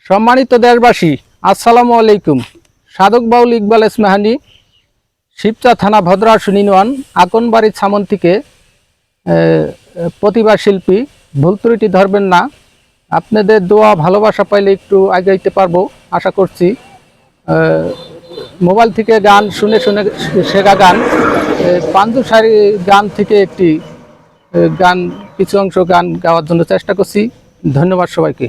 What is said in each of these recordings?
সম্মানিত দেশবাসী, আসসালামু আলাইকুম। সাধক বাউল ইকবাল ইসমাহানি, শিবচা থানা ভদ্রাসন ইউনিয়ন, আকনবাড়ি ছামন থেকে প্রতিভা শিল্পী। ভুল ত্রুটি ধরবেন না। আপনাদের দোয়া ভালোবাসা পাইলে একটু আগাইতে পারবো আশা করছি। মোবাইল থেকে গান শুনে শুনে শেখা গান, পাঞ্জুসারি গান থেকে একটি গান, কিছু অংশ গান গাওয়ার জন্য চেষ্টা করছি। ধন্যবাদ সবাইকে।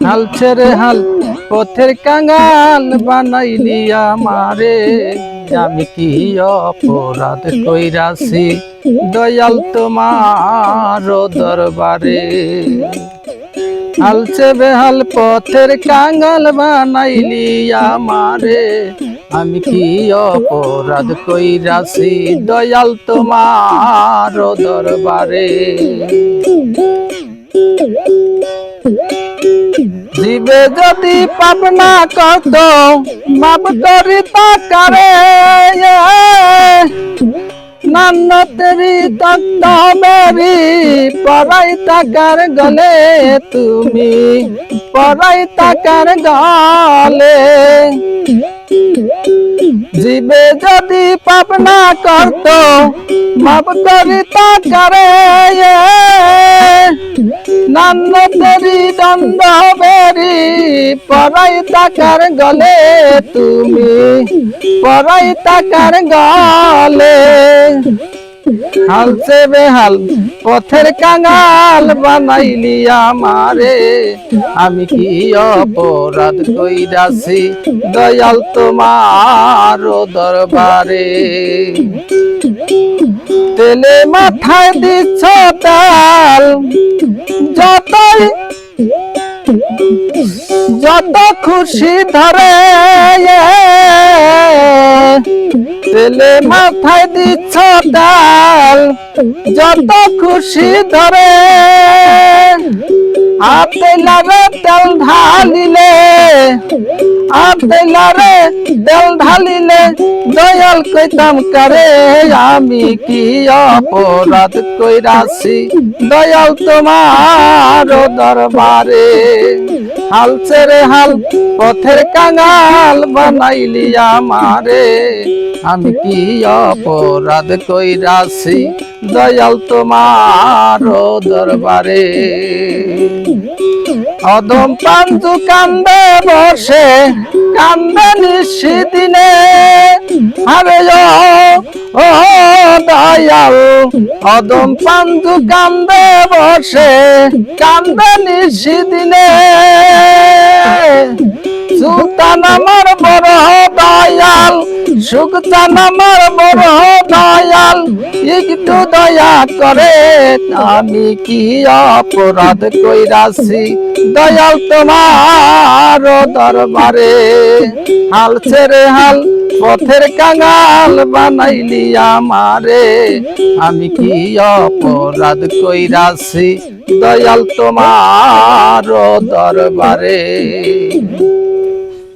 হাল ছেড়ে হাল পথের কাঙাল বানাইলি আমারে, আমি কি অপরাধ কইরাছি দয়াল তোমার দরবারে। হাল ছেড়ে হাল পথের কাঙাল বানাইলি আমারে, আমি কি অপরাধ কইরাছি দয়াল তোমার দরবারে। জীবে যদি পাপ না করত মাপ করি তাকারে, নান্ন তেরি তক্ত মেরি পরাই তাকার গলে, তুমি পরাই তাকার গলে। জীবে যদি পাপ না করত মাপ করি তাকারে, নান্ন তেরি দণ্ড বেরি পরাই তাকার গলে, তুমি পরাই তাকার গলে। হাল ছেড়ে হাল পথের কাঙাল বানাইলি আমারে, আমি কি অপরাধ কইরাছি দয়াল তোমার দরবারে। তেলে মাথায় দিচ্ছ তাল, যত খুশি ধরে, তেলে মাথায় দিচ্ছ ডাল, যত খুশি ধরে। আতেলারে তেল ঢালিলে, আতেলারে তেল ঢালিলে দয়াল কইতাম কারে, আমি কি অপরাধ কইরাছি দয়াল তোমার দরবারে। হাল ছেড়ে হাল পথের কাঙাল বানাইলি আমারে, আমি কি অপরাধ কইরাছি দয়াল তোমার দরবারে। অদম পাঞ্জু কান্দে বসে, কান্দে নিশি দিনে, আরে ও দয়াল। অদম পাঞ্জু কান্দে বসে, কান্দে নিশি দিনে, সুলতান আমার বড় দয়াল, সুলতান আমার বড় দয়াল, একটু দয়া করে, আমি কি অপরাধ কইরাছি দয়াল তোমার দরবারে। হাল ছেড়ে হাল পথের কাঙাল বানাইলি আমারে, আমি কি অপরাধ কইরাছি দয়াল তোমার দরবারে।